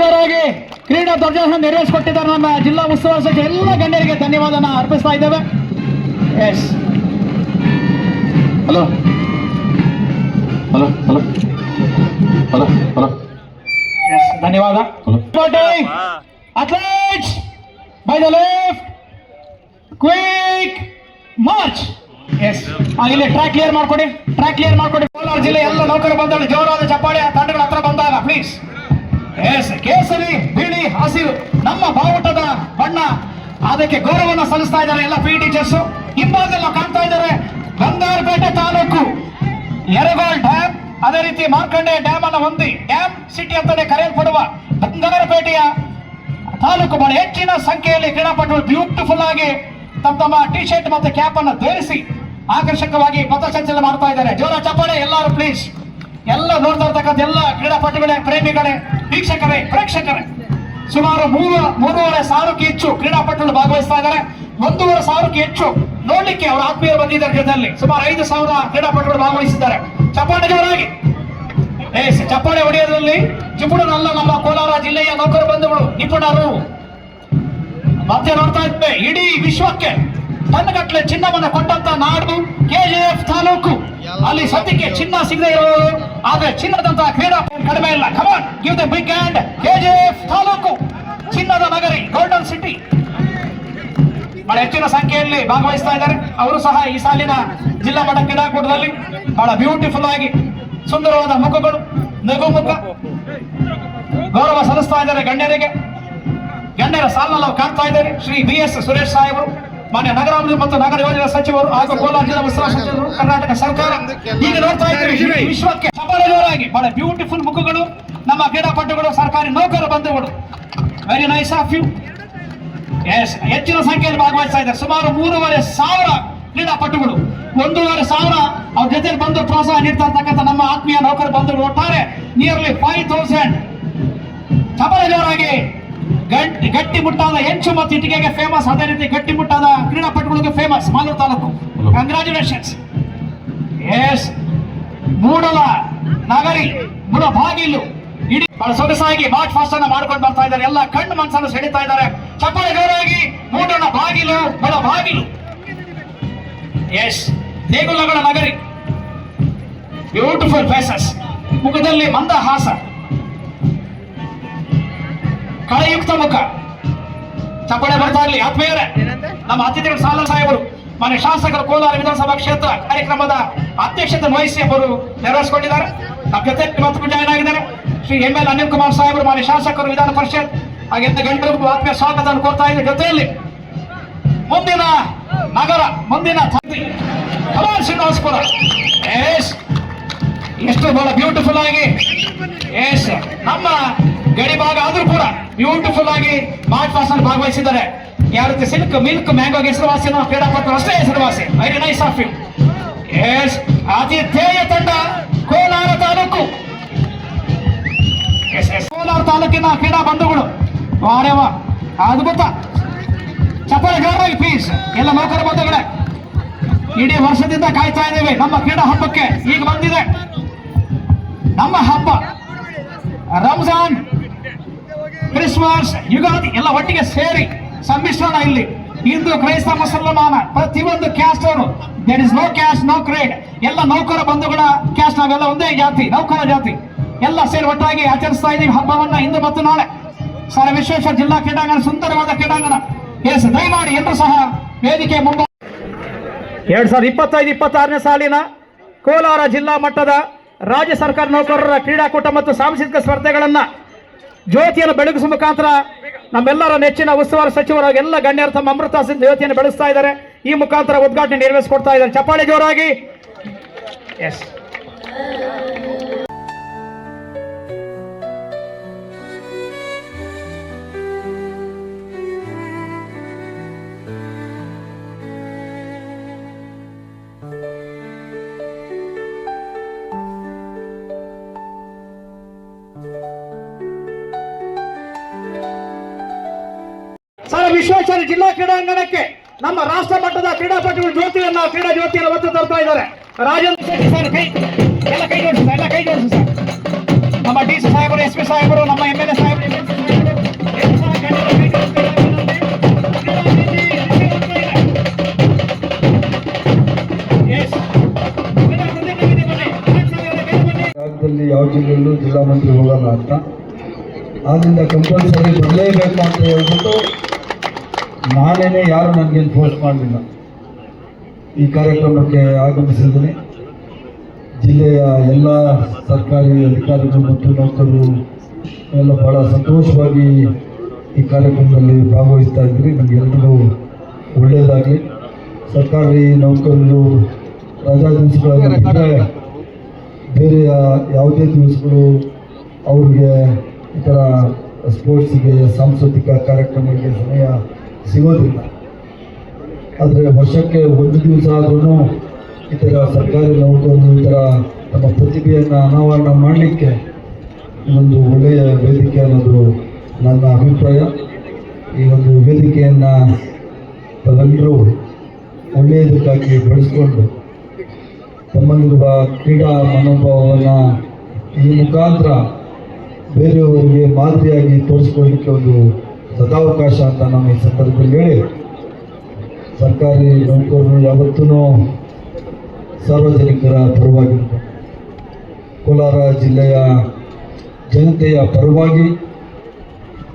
ಜೋರಾಗಿ ಕ್ರೀಡಾ ಧ್ವಜವನ್ನು ನೆರವೇರಿಸಿಕೊಟ್ಟಿದ್ದಾರೆ ನಮ್ಮ ಜಿಲ್ಲಾ ಉಸ್ತುವಾರಿ ಸಚಿವ ಎಲ್ಲ ಗಣ್ಯರಿಗೆ ಧನ್ಯವಾದನ ಅರ್ಪಿಸ್ತಾ ಇದ್ದೇವೆ. Yes hello hello hello hello hello yes ಧನ್ಯವಾದ. Athletes by the left quick march. Yes ಇಲ್ಲಿ ಟ್ರ್ಯಾಕ್ ಕ್ಲಿಯರ್ ಮಾಡ್ಕೊಡಿ, ಟ್ರ್ಯಾಕ್ ಕ್ಲಿಯರ್ ಮಾಡ್ಕೊಡಿ. ಕೋಲಾರ ಜಿಲ್ಲೆ ಎಲ್ಲ ನೌಕರು ಬಂದಳು, ಜೋರಾದ ಚಪ್ಪಾಳೆ ತಂಡಗಳ ಹತ್ರ ಬಂದಾಗ ಪ್ಲೀಸ್. ಎಸ್ ಕೇಸರಿ ಬಿಳಿ ಹಸಿರು ನಮ್ಮ ಬಾವುಟದ ಬಣ್ಣ, ಅದಕ್ಕೆ ಗೌರವವನ್ನು ಸಲ್ಲಿಸ್ತಾ ಇದ್ದಾರೆ ಎಲ್ಲ ಪಿ ಟೀಚರ್ಸ್. ಹಿಂಭಾಗದಲ್ಲಿ ಕಾಣ್ತಾ ಇದ್ದಾರೆ ಬಂಗಾರಪೇಟೆ ತಾಲೂಕು ಯರಗೋಳ್ ಡ್ಯಾಮ್, ಅದೇ ರೀತಿ ಮಾರ್ಕಂಡೆ ಡ್ಯಾಮ್ ಅನ್ನು ಹೊಂದಿ ಡ್ಯಾಮ್ ಸಿಟಿ ಅಂತಾನೆ ಕರೆಯಲ್ಪಡುವ ಬಂಗಾರಪೇಟೆಯ ತಾಲೂಕು ಬಹಳ ಹೆಚ್ಚಿನ ಸಂಖ್ಯೆಯಲ್ಲಿ ಕ್ರೀಡಾಪಟುಗಳು ಬ್ಯೂಟಿಫುಲ್ ಆಗಿ ತಮ್ಮ ಟಿ ಶರ್ಟ್ ಮತ್ತು ಕ್ಯಾಪ್ ಅನ್ನು ಧರಿಸಿ ಆಕರ್ಷಕವಾಗಿ ಪಥಸಂಚಲನ ಮಾಡ್ತಾ ಇದ್ದಾರೆ. ಜೋರ ಚಪ್ಪಾಳೆ ಎಲ್ಲರೂ ಪ್ಲೀಸ್. ಎಲ್ಲ ನೋಡ್ತಾ ಇರ್ತಕ್ಕಂಥ ಎಲ್ಲ ಕ್ರೀಡಾಪಟುಗಳೇ, ಪ್ರೇಮಿಗಳೇ, ವೀಕ್ಷಕರೇ, ಪ್ರೇಕ್ಷಕರೇ, ಸುಮಾರು 3,500ಕ್ಕೆ ಹೆಚ್ಚು ಕ್ರೀಡಾಪಟುಗಳು ಭಾಗವಹಿಸ್ತಾ ಇದ್ದಾರೆ. 1,500ಕ್ಕೆ ಹೆಚ್ಚು ನೋಡ್ಲಿಕ್ಕೆ ಅವರ ಆತ್ಮೀಯರು ಬಂದಿದ್ದಾರೆ. ಜೊತೆಯಲ್ಲಿ ಸುಮಾರು 5,000 ಕ್ರೀಡಾಪಟುಗಳು ಭಾಗವಹಿಸಿದ್ದಾರೆ. ಚಪ್ಪಾಳೆ ಜೋರಾಗಿ. ಚಪ್ಪಾಳೆ ಹೊಡೆಯೋದ್ರಲ್ಲಿ ಜಿಪುಣನಲ್ಲ, ನಮ್ಮ ಕೋಲಾರ ಜಿಲ್ಲೆಯ ನೌಕರು ಬಂಧುಗಳು ನಿಪುಣರು. ಮತ್ತೆ ನೋಡ್ತಾ ಇದ್ದೆ ಇಡೀ ವಿಶ್ವಕ್ಕೆ ಟನ್ಗಟ್ಟಲೆ ಚಿನ್ನವನ್ನು ಕೊಟ್ಟಂತ ನಾಡು ಕೆಜಿಎಫ್ ತಾಲೂಕು. ಅಲ್ಲಿ ಸದ್ಯಕ್ಕೆ ಚಿನ್ನ ಸಿಗದೆ ಇರೋದು, ಆದ್ರೆ ಚಿನ್ನದಂತಹ ಕ್ರೀಡಾ ಕಡಿಮೆ ಇಲ್ಲ. Come on give the big hand. KGF ತಾಲೂಕು ಚಿನ್ನದ ನಗರಿ, ಗೋಲ್ಡನ್ ಸಿಟಿ, ಬಹಳ ಹೆಚ್ಚಿನ ಸಂಖ್ಯೆಯಲ್ಲಿ ಭಾಗವಹಿಸ್ತಾ ಇದ್ದಾರೆ. ಅವರು ಸಹ ಈ ಸಾಲಿನ ಜಿಲ್ಲಾ ಮಟ್ಟ ಕ್ರೀಡಾಕೂಟದಲ್ಲಿ ಬಹಳ ಬ್ಯೂಟಿಫುಲ್ ಆಗಿ ಸುಂದರವಾದ ಮುಖಗಳು, ನಗು ಮುಖ, ಗೌರವ ಸಲ್ಲಿಸ್ತಾ ಇದ್ದಾರೆ ಗಣ್ಯರಿಗೆ. ಗಣ್ಯರ ಸಾಲನ್ನು ನಾವು ಕಾಣ್ತಾ ಇದ್ದೇವೆ. ಶ್ರೀ BS ಸುರೇಶ್ ಸಾಹೇಬರು, ಮಾನ್ಯ ನಗರಾಭಿವೃದ್ಧಿ ಮತ್ತು ನಗರ ಯೋಜನಾ ಸಚಿವರು ಹಾಗೂ ಕೋಲಾರ ಜಿಲ್ಲಾ ಉಸ್ತುವಾರಿ ಸಚಿವರು, ಕರ್ನಾಟಕ ಸರ್ಕಾರ. ಈಗ ನೋಡ್ತಾ ಇದ್ದೇವೆ ವಿಶ್ವಕ್ಕೆ ಚಪ್ಪಾಳೆ ಜೋರಾಗಿ ಬಹಳ ಬ್ಯೂಟಿಫುಲ್ ಮುಖಗಳು ನಮ್ಮ ಕ್ರೀಡಾಪಟುಗಳು, ಸರ್ಕಾರಿ ನೌಕರ ಬಂಧುಗಳು. Very nice of you. Yes ಹೆಚ್ಚಿನ ಸಂಖ್ಯೆಯಲ್ಲಿ ಭಾಗವಹಿಸ್ತಾ ಇದ್ದಾರೆ. ಸುಮಾರು 3,500 ಕ್ರೀಡಾಪಟುಗಳು, 1,500 ಅವ್ರ ಜೊತೆ ಬಂದು ಪ್ರೋತ್ಸಾಹ ನೀಡ್ತಾ ಇರ್ತಕ್ಕಂಥ ನಮ್ಮ ಆತ್ಮೀಯ ನೌಕರ ಬಂಧುಗಳು. ಒಟ್ಟಾರೆ ನಿಯರ್ಲಿ 5,000. ಚಪ್ಪಾಳೆ ಜೋರಾಗಿ. ಗಟ್ಟಿ ಮುಟ್ಟಾದ ಹೆಂಚು ಮತ್ತು ಇಟ್ಟಿಗೆಗೆ ಫೇಮಸ್, ಅದೇ ರೀತಿ ಗಟ್ಟಿ ಮುಟ್ಟಾದ ಕ್ರೀಡಾಪಟುಗಳಿಗೆ ಫೇಮಸ್ ಮಾಲೂರು ತಾಲೂಕು. ಕಂಗ್ರಾಚುಲೇಷನ್ಸ್. ಎಸ್ ಮೂಡಲ ನಗರಿ, ಮುಳಬಾಗಿಲು ಇಡೀ ಬಹಳ ಸೊಗಸಾಗಿ ಮಾರ್ಚ್ ಫಾಸ್ಟ್ ಅನ್ನ ಮಾಡ್ಕೊಂಡು ಬರ್ತಾ ಇದ್ದಾರೆ. ಎಲ್ಲ ಕಣ್ಣು ಮನಸ್ಸನ್ನು ಸೆಳೀತಾ ಇದ್ದಾರೆ. ಚಪ್ಪಾಳೆ ಜೋರಾಗಿ. ಮೂಡಲ ಬಾಗಿಲು, ಮುಳಬಾಗಿಲು. ಎಸ್ ದೇಗುಲಗಳ ನಗರಿ, ಬ್ಯೂಟಿಫುಲ್ ಫೇಸಸ್, ಮುಖದಲ್ಲಿ ಮಂದಹಾಸ, ಕಳೆಯುಕ್ತ ಮುಖ. ಚಪ್ಪಾಳೆ ಬರ್ತಾ ಇರಲಿ ಆತ್ಮೀಯರೇ. ನಮ್ಮ ಅತಿಥಿಗಳು ಸಾಲ ಸಾಹೇಬರು, ಮಾನ್ಯ ಶಾಸಕರು ಕೋಲಾರ ವಿಧಾನಸಭಾ ಕ್ಷೇತ್ರ ಕಾರ್ಯಕ್ರಮದ ಅಧ್ಯಕ್ಷತೆ ವಹಿಸಿ ಅವರು ನೆರವೇರಿಸಿಕೊಂಡಿದ್ದಾರೆ. ನಮ್ಮ ಜೊತೆ ಇವತ್ತು ಜಾಯ್ನ್ ಆಗಿದ್ದಾರೆ ಶ್ರೀ ML ಅನಿಲ್ ಕುಮಾರ್ ಸಾಹೇಬರು, ಮಾನ್ಯ ಶಾಸಕರು, ವಿಧಾನ ಪರಿಷತ್. ಹಾಗೆಂತ ಗಣ್ಯರಿಗೂ ಆತ್ಮೀಯ ಸ್ವಾಗತ ಕೋರ್ತಾ ಇದ್ದಾರೆ. ಜೊತೆಯಲ್ಲಿ ಮುಂದಿನ ನಗರ, ಮುಂದಿನ ಶ್ರೀನಿವಾಸಪುರ. ಎಸ್ ಎಷ್ಟು ಬಹಳ ಬ್ಯೂಟಿಫುಲ್ ಆಗಿ. ಎಸ್ ನಮ್ಮ ಗಡಿ ಭಾಗ ಆದ್ರೂ ಕೂಡ ಬ್ಯೂಟಿಫುಲ್ ಆಗಿ ಮಾರ್ಚ್ ಪಾಸ್ಟ್ ಅಲ್ಲಿ ಭಾಗವಹಿಸಿದ್ದಾರೆ. ಯಾವ ರೀತಿ ಸಿಲ್ಕ್, ಮಿಲ್ಕ್, ಮ್ಯಾಂಗೋಗೆ ಹೆಸರುವಾಸಿ ನಮ್ಮ ಕ್ರೀಡಾಪಟುಗಳು ಅಷ್ಟೇ ಹೆಸರುವಾಸಿ. Very nice of you. Yes ಆತಿಥೇಯ ತಂಡ ಕೋಲಾರ ತಾಲೂಕು. ಎಸ್ ಕೋಲಾರ ತಾಲೂಕಿನ ಕ್ರೀಡಾ ಬಂಧುಗಳು. ವಾರೇವ ಅದ್ಭುತ. ಚಪ್ಪಾಳೆ ಜೋರಾಗಿ ಪ್ಲೀಸ್ ಎಲ್ಲ ನೌಕರ ಬಂಧುಗಳೇ. ಇಡೀ ವರ್ಷದಿಂದ ಕಾಯ್ತಾ ಇದ್ದೇವೆ ನಮ್ಮ ಕ್ರೀಡಾ ಹಬ್ಬಕ್ಕೆ. ಈಗ ಬಂದಿದೆ ನಮ್ಮ ಹಬ್ಬ. ರಂಜಾನ್, ಕ್ರಿಸ್ಮಸ್, ಯುಗಾದಿ ಎಲ್ಲ ಒಟ್ಟಿಗೆ ಸೇರಿ ಸಮ್ಮಿಶ್ರಣ. ಇಲ್ಲಿ ಹಿಂದೂ, ಕ್ರೈಸ್ತ, ಮುಸಲ್ಮಾನ ಪ್ರತಿಯೊಂದು ಕ್ಯಾಸ್ಟ್ ಅವರು, there is no caste, no creed. ಎಲ್ಲ ನೌಕರ ಬಂಧುಗಳ ಕ್ಯಾಸ್ಟ್, ನಾವೆಲ್ಲ ಒಂದೇ ಜಾತಿ, ನೌಕರ ಜಾತಿ. ಎಲ್ಲ ಸೇರಿ ಒಟ್ಟಾಗಿ ಆಚರಿಸ್ತಾ ಇದ್ದೀವಿ ಹಬ್ಬವನ್ನ ಇಂದು ಮತ್ತು ನಾಳೆ. ಸರ್ ವಿಶ್ವೇಶ್ವರ ಜಿಲ್ಲಾ ಕ್ರೀಡಾಂಗಣ, ಸುಂದರವಾದ ಕ್ರೀಡಾಂಗಣ. ಎಸ್ ದಯಮಾಡಿ ಎಲ್ಲರೂ ಸಹ ವೇದಿಕೆ ಮುಂದೆ. 2025-26ನೇ ಸಾಲಿನ ಕೋಲಾರ ಜಿಲ್ಲಾ ಮಟ್ಟದ ರಾಜ್ಯ ಸರ್ಕಾರ ನೌಕರರ ಕ್ರೀಡಾಕೂಟ ಮತ್ತು ಸಾಂಸ್ಕೃತಿಕ ಸ್ಪರ್ಧೆಗಳನ್ನ ಜ್ಯೋತಿಯನ್ನು ಬೆಳಗಿಸುವ ಮುಖಾಂತರ ನಮ್ಮೆಲ್ಲರ ನೆಚ್ಚಿನ ಉಸ್ತುವಾರಿ ಸಚಿವರಾಗಿ ಎಲ್ಲ ಗಣ್ಯರು ತಮ್ಮ ಅಮೃತ ಜ್ಯೋತಿಯನ್ನು ಬೆಳೆಸ್ತಾ ಇದ್ದಾರೆ. ಈ ಮುಖಾಂತರ ಉದ್ಘಾಟನೆ ನೆರವೇರಿಸಿಕೊಡ್ತಾ ಇದ್ದಾರೆ. ಚಪ್ಪಾಳೆ ಜೋರಾಗಿ. ಎಸ್ ಸರ್ ವಿಶ್ವೇಶ್ವರ ಜಿಲ್ಲಾ ಕ್ರೀಡಾಂಗಣಕ್ಕೆ ನಮ್ಮ ರಾಷ್ಟ್ರ ಮಟ್ಟದ ಕ್ರೀಡಾಪಟುಗಳು ಜ್ಯೋತಿಯನ್ನು, ಕ್ರೀಡಾ ಜ್ಯೋತಿಯನ್ನು ಒತ್ತು ತರ್ತಾ ಇದ್ದಾರೆ. ರಾಜೇಂದ್ರ ಶೆಟ್ಟಿ ಸರ್ ಎಲ್ಲ ಕೈ ಜೋಡಿಸಿ ಸರ್. ನಮ್ಮ DC ಸಾಹೇಬರು, SP ಸಾಹೇಬರು, ನಮ್ಮ MLA ಸಾಹೇಬರು, ಆದ್ದರಿಂದ ಕಂಪಲ್ಸರಿ ಬರಲೇಬೇಕು ಅಂತ ಹೇಳ್ಬಿಟ್ಟು ನಾನೇನೆ ಯಾರು ನನಗೇನು ಫೋರ್ಸ್ ಮಾಡಲಿಲ್ಲ. ಈ ಕಾರ್ಯಕ್ರಮಕ್ಕೆ ಆಗಮಿಸಿದ್ದೀನಿ. ಜಿಲ್ಲೆಯ ಎಲ್ಲ ಸರ್ಕಾರಿ ಅಧಿಕಾರಿಗಳು ಮತ್ತು ನೌಕರರು ಎಲ್ಲ ಬಹಳ ಸಂತೋಷವಾಗಿ ಈ ಕಾರ್ಯಕ್ರಮದಲ್ಲಿ ಭಾಗವಹಿಸ್ತಾ ಇದ್ರಿ. ನಮಗೆಲ್ಲರಿಗೂ ಒಳ್ಳೆಯದಾಗಲಿ. ಸರ್ಕಾರಿ ನೌಕರರು ರಜಾ ದಿವಸಗಳನ್ನು ಬಿಟ್ಟರೆ ಬೇರೆ ಯಾವುದೇ ದಿವಸಗಳು ಅವ್ರಿಗೆ ಈ ಥರ ಸ್ಪೋರ್ಟ್ಸಿಗೆ, ಸಾಂಸ್ಕೃತಿಕ ಕಾರ್ಯಕ್ರಮಗಳಿಗೆ ಸಮಯ ಸಿಗೋದಿಲ್ಲ. ಆದರೆ ವರ್ಷಕ್ಕೆ ಒಂದು ದಿವಸ ಆದ್ರೂ ಈ ಥರ ಸರ್ಕಾರಿ ನೌಕರರು ಈ ಥರ ತಮ್ಮ ಪ್ರತಿಭೆಯನ್ನು ಅನಾವರಣ ಮಾಡಲಿಕ್ಕೆ ಒಂದು ಒಳ್ಳೆಯ ವೇದಿಕೆ ಅನ್ನೋದು ನನ್ನ ಅಭಿಪ್ರಾಯ. ಈ ಒಂದು ವೇದಿಕೆಯನ್ನು ತಾವೆಲ್ಲರೂ ಒಳ್ಳೆಯದಕ್ಕಾಗಿ ಬಳಸ್ಕೊಂಡು ತಮ್ಮಲ್ಲಿರುವ ಕ್ರೀಡಾ ಮನೋಭಾವವನ್ನು ಈ ಮುಖಾಂತರ ಬೇರೆಯವರಿಗೆ ಮಾದರಿಯಾಗಿ ತೋರಿಸ್ಕೊಳ್ಳಿಕ್ಕೆ ಒಂದು ಸದಾವಕಾಶ ಅಂತ ನಾನು ಈ ಸಂದರ್ಭದಲ್ಲಿ ಹೇಳಿ, ಸರ್ಕಾರಿ ನೌಕರರು ಯಾವತ್ತೂ ಸಾರ್ವಜನಿಕರ ಪರವಾಗಿರ್ತಾರೆ. ಕೋಲಾರ ಜಿಲ್ಲೆಯ ಜನತೆಯ ಪರವಾಗಿ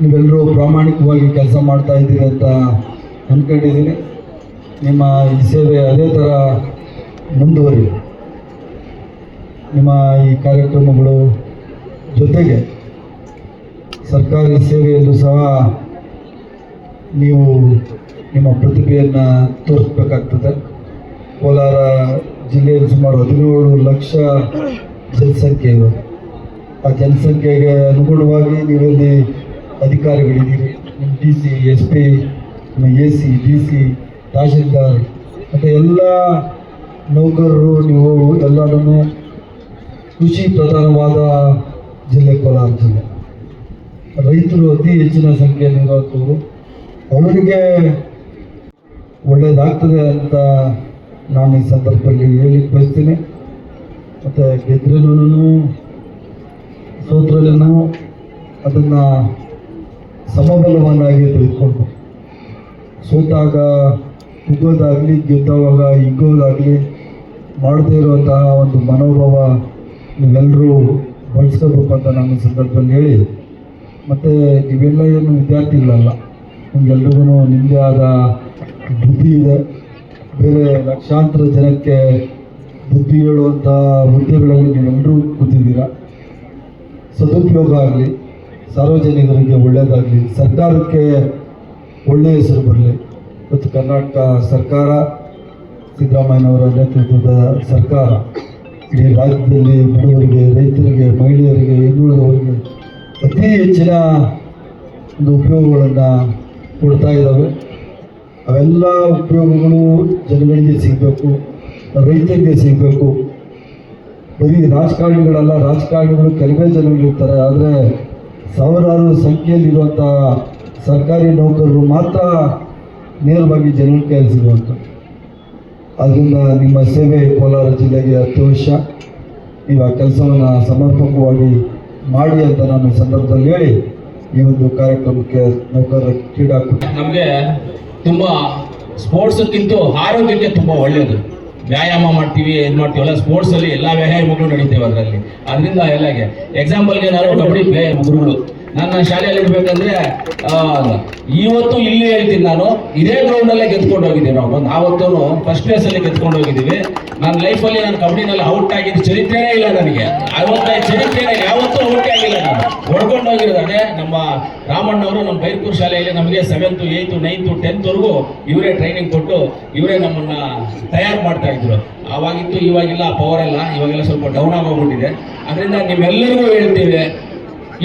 ನೀವೆಲ್ಲರೂ ಪ್ರಾಮಾಣಿಕವಾಗಿ ಕೆಲಸ ಮಾಡ್ತಾ ಇದ್ದೀರಿ ಅಂತ ಅಂದ್ಕೊಂಡಿದ್ದೀನಿ. ನಿಮ್ಮ ಈ ಸೇವೆ ಅದೇ ಥರ ಮುಂದುವರಿ. ನಿಮ್ಮ ಈ ಕಾರ್ಯಕ್ರಮಗಳು ಜೊತೆಗೆ ಸರ್ಕಾರಿ ಸೇವೆಯಲ್ಲೂ ಸಹ ನೀವು ನಿಮ್ಮ ಪ್ರತಿಭೆಯನ್ನು ತೋರಿಸ್ಬೇಕಾಗ್ತದೆ. ಕೋಲಾರ ಜಿಲ್ಲೆಯಲ್ಲಿ ಸುಮಾರು 17 ಲಕ್ಷ ಜನಸಂಖ್ಯೆ ಇದೆ. ಆ ಜನಸಂಖ್ಯೆಗೆ ಅನುಗುಣವಾಗಿ ನೀವಲ್ಲಿ ಅಧಿಕಾರಿಗಳಿದ್ದೀರಿ. ನಿಮ್ಮ DC, SP, AC, DC, tahsildar ಮತ್ತು ಎಲ್ಲ ನೌಕರರು ನೀವು ಎಲ್ಲರೂ ಕೃಷಿ ಪ್ರಧಾನವಾದ ಜಿಲ್ಲೆ ಕೋಲಾರ ಜಿಲ್ಲೆ. ರೈತರು ಅತಿ ಹೆಚ್ಚಿನ ಸಂಖ್ಯೆಯಲ್ಲಿರೋದು ಅವರಿಗೆ ಒಳ್ಳೆಯದಾಗ್ತದೆ ಅಂತ ನಾನು ಈ ಸಂದರ್ಭದಲ್ಲಿ ಹೇಳಿಕ್ಕೆ ಬಯಸ್ತೀನಿ. ಮತ್ತು ಗೆದ್ರೂ ಸೋತ್ರಲ್ಲೂ ಅದನ್ನು ಸಮಬಲವನ್ನಾಗಿ ತೆಗೆದುಕೊಂಡು ಸೋತಾಗ ಕುಗ್ಗೋದಾಗಲಿ, ಗೆದ್ದವಾಗ ಹಿಗ್ಗೋದಾಗಲಿ ಮಾಡದೇ ಇರುವಂತಹ ಒಂದು ಮನೋಭಾವ ನೀವೆಲ್ಲರೂ ಬಳಸ್ಕೋಬೇಕು ಅಂತ ನಾನು ಈ ಸಂದರ್ಭದಲ್ಲಿ ಹೇಳಿ, ಮತ್ತು ನೀವೆಲ್ಲ ಏನು ವಿದ್ಯಾರ್ಥಿಗಳಲ್ಲ, ನಿಮಗೆಲ್ರಿಗೂ ನಿಮ್ಮದೇ ಆದ ಬುದ್ಧಿ ಇದೆ. ಬೇರೆ ಲಕ್ಷಾಂತರ ಜನಕ್ಕೆ ಬುದ್ಧಿ ಹೇಳುವಂಥ ಹುದ್ದೆಗಳಲ್ಲಿ ನೀವೆಲ್ಲರೂ ಕೂತಿದ್ದೀರ. ಸದುಪಯೋಗ ಆಗಲಿ, ಸಾರ್ವಜನಿಕರಿಗೆ ಒಳ್ಳೆಯದಾಗಲಿ, ಸರ್ಕಾರಕ್ಕೆ ಒಳ್ಳೆಯ ಹೆಸರು ಬರಲಿ. ಇವತ್ತು ಕರ್ನಾಟಕ ಸರ್ಕಾರ, ಸಿದ್ದರಾಮಯ್ಯನವರ ನೇತೃತ್ವದ ಸರ್ಕಾರ ಇಡೀ ರಾಜ್ಯದಲ್ಲಿ ಬಡವರಿಗೆ, ರೈತರಿಗೆ, ಮಹಿಳೆಯರಿಗೆ, ಹಿಂದುಳಿದವರಿಗೆ ಅತಿ ಹೆಚ್ಚಿನ ಒಂದು ಉಪಯೋಗಗಳನ್ನು ಕೊಡ್ತಾ ಇದ್ದಾವೆ. ಅವೆಲ್ಲ ಉಪಯೋಗಗಳು ಜನಗಳಿಗೆ ಸಿಗಬೇಕು, ರೈತರಿಗೆ ಸಿಗಬೇಕು. ಬರೀ ರಾಜಕಾರಣಿಗಳಲ್ಲ, ರಾಜಕಾರಣಿಗಳು ಕೆಲವೇ ಜನಗಳಿರ್ತಾರೆ, ಆದರೆ ಸಾವಿರಾರು ಸಂಖ್ಯೆಯಲ್ಲಿರುವಂಥ ಸರ್ಕಾರಿ ನೌಕರರು ಮಾತ್ರ ನೇರವಾಗಿ ಜನರಿಗೆ ಸಿಗುವಂಥ. ಆದ್ದರಿಂದ ನಿಮ್ಮ ಸೇವೆ ಕೋಲಾರ ಜಿಲ್ಲೆಗೆ ಅತ್ಯವಶ್ಯ. ನೀವು ಆ ಕೆಲಸವನ್ನು ಸಮರ್ಪಕವಾಗಿ ಮಾಡಿ ಅಂತ ನಾನು ಈ ಸಂದರ್ಭದಲ್ಲಿ ಹೇಳಿ ಈ ಒಂದು ಕಾರ್ಯಕ್ರಮಕ್ಕೆ ನೌಕರರ ಕ್ರೀಡಾಕೂಟ ನಮಗೆ ತುಂಬ ಸ್ಪೋರ್ಟ್ಸ್ಕ್ಕಿಂತ ಆರೋಗ್ಯಕ್ಕೆ ತುಂಬ ಒಳ್ಳೆಯದು. ವ್ಯಾಯಾಮ ಮಾಡ್ತೀವಿ, ಇದು ಮಾಡ್ತೀವಲ್ಲ, ಸ್ಪೋರ್ಟ್ಸಲ್ಲಿ ಎಲ್ಲ ವ್ಯಾಯಾಮಗಳು ನಡೀತೇವೆ ಅದರಲ್ಲಿ. ಅದರಿಂದ ಎಲ್ಲಗೆ ಎಕ್ಸಾಂಪಲ್ಗೆ ನಾನು ಕಬಡ್ಡಿ ಪ್ಲೇಯರ್ ಗುರುಗಳು ನನ್ನ ಶಾಲೆಯಲ್ಲಿ ಇರಬೇಕಂದ್ರೆ ಇವತ್ತು ಇಲ್ಲಿ ಹೇಳ್ತೀನಿ, ನಾನು ಇದೇ ಗ್ರೌಂಡಲ್ಲೇ ಗೆದ್ಕೊಂಡು ಹೋಗಿದ್ದೀವಿ. ನಾವು ಆವತ್ತೂ ಫಸ್ಟ್ ಪ್ಲೇಸಲ್ಲಿ ಗೆದ್ಕೊಂಡು ಹೋಗಿದ್ದೀವಿ. ನನ್ನ ಲೈಫಲ್ಲಿ ನಾನು ಕಬಡ್ಡಿನಲ್ಲಿ ಔಟ್ ಆಗಿದ್ದು ಚರಿತ್ರೆನೇ ಇಲ್ಲ ನನಗೆ. 55 ಚರಿತ್ರೆನೇ ಯಾವತ್ತೂ ಔಟೇ ಆಗಿಲ್ಲ ನಾನು. ಹೊಡ್ಕೊಂಡು ಹೋಗಿರೋದೇ ನಮ್ಮ ರಾಮಣ್ಣವರು ನಮ್ಮ ಬೈರ್ಕೂರು ಶಾಲೆಯಲ್ಲಿ ನಮಗೆ 7th, 8th, 9th, 10th ಇವರೇ ಟ್ರೈನಿಂಗ್ ಕೊಟ್ಟು ಇವರೇ ನಮ್ಮನ್ನು ತಯಾರು ಮಾಡ್ತಾ ಇದ್ರು. ಆವಾಗಿತ್ತು ಇವಾಗಿಲ್ಲ, ಪವರ್ ಎಲ್ಲ ಇವಾಗೆಲ್ಲ ಸ್ವಲ್ಪ ಡೌನ್ ಆಗೋಗ್ಬಿಟ್ಟಿದೆ. ಅದರಿಂದ ನಿಮ್ಮೆಲ್ಲರಿಗೂ ಹೇಳ್ತೀವಿ,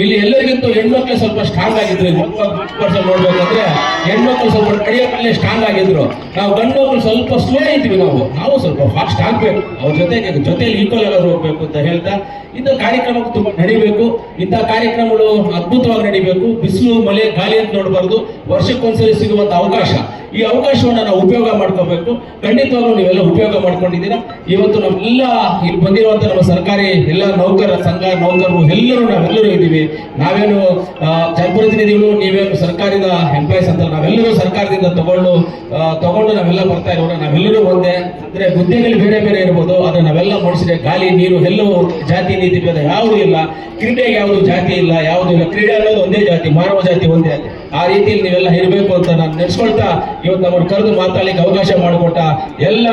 ಇಲ್ಲಿ ಎಲ್ಲರಿಗಿಂತೂ ಹೆಣ್ಮಕ್ಳು ಸ್ವಲ್ಪ ಸ್ಟ್ರಾಂಗ್ ಆಗಿದ್ರು. ನೋಡ್ಬೇಕಂದ್ರೆ ಹೆಣ್ಮಕ್ಳು ಸ್ವಲ್ಪ ನಡೆಯೋದ್ರಲ್ಲಿ ಸ್ಟ್ರಾಂಗ್ ಆಗಿದ್ರು. ನಾವು ಗಂಡು ಮಕ್ಕಳು ಸ್ವಲ್ಪ ಸ್ಲೋ ಇದ್ವಿ. ನಾವು ಸ್ವಲ್ಪ ಫಾಸ್ಟ್ ಆಗಬೇಕು, ಅವ್ರ ಜೊತೆಲಿ ಈಕ್ವಲ್ ಆಗಿ ಹೋಗ್ಬೇಕು ಅಂತ ಹೇಳ್ತಾ ಇಂಥ ಕಾರ್ಯಕ್ರಮ ತುಂಬ ನಡಿಬೇಕು. ಇಂಥ ಕಾರ್ಯಕ್ರಮಗಳು ಅದ್ಭುತವಾಗಿ ನಡಿಬೇಕು. ಬಿಸಿಲು, ಮಳೆ, ಗಾಳಿ ಅಂತ ನೋಡಬಾರ್ದು. ವರ್ಷಕ್ಕೊಂದ್ಸರಿ ಸಿಗುವಂಥ ಅವಕಾಶ ಈ ಅವಕಾಶವನ್ನು ನಾವು ಉಪಯೋಗ ಮಾಡ್ಕೋಬೇಕು. ಖಂಡಿತವಾಗ್ಲೂ ನೀವೆಲ್ಲ ಉಪಯೋಗ ಮಾಡ್ಕೊಂಡಿದ್ದೀರಾ. ಇವತ್ತು ನಮ್ಮೆಲ್ಲ ಇಲ್ಲಿ ಬಂದಿರುವಂತ ನಮ್ಮ ಸರ್ಕಾರಿ ಎಲ್ಲ ನೌಕರರ ಸಂಘ ನೌಕರರು ನಾವೆಲ್ಲರೂ ಇದ್ದೀವಿ. ನಾವೇನು ಜನಪ್ರತಿನಿಧಿಗಳು, ನೀವೇನು ಸರ್ಕಾರದ ಎಂಪ್ಲಾಯ್ಸ್ ಅಂತ, ನಾವೆಲ್ಲರೂ ಸರ್ಕಾರದಿಂದ ತಗೊಂಡು ನಾವೆಲ್ಲ ಬರ್ತಾ ಇರೋರು. ನಾವೆಲ್ಲರೂ ಒಂದೇ. ಅಂದ್ರೆ ಹುದ್ದೆಗಳು ಬೇರೆ ಬೇರೆ ಇರ್ಬೋದು, ಆದ್ರೆ ನಾವೆಲ್ಲ ಮನುಷ್ಯರೇ. ಗಾಳಿ ನೀರು ಎಲ್ಲವೂ ಜಾತಿ ನೀತಿ ಭೇದ ಯಾವುದೂ ಇಲ್ಲ. ಕ್ರೀಡೆಗೆ ಯಾವುದು ಜಾತಿ ಇಲ್ಲ, ಯಾವುದೂ ಇಲ್ಲ. ಕ್ರೀಡೆ ಅನ್ನೋದು ಒಂದೇ ಜಾತಿ, ಮಾನವ ಜಾತಿ ಒಂದೇ. ಆ ರೀತಿಯಲ್ಲಿ ನೀವೆಲ್ಲ ಇರಬೇಕು ಅಂತ ನಾನು ನೆನೆಸ್ಕೊಳ್ತಾ ಇವತ್ತು ನಮ್ಮನ್ನು ಕರೆದು ಮಾತಾಡ್ಲಿಕ್ಕೆ ಅವಕಾಶ ಮಾಡಿಕೊಟ್ಟ ಎಲ್ಲ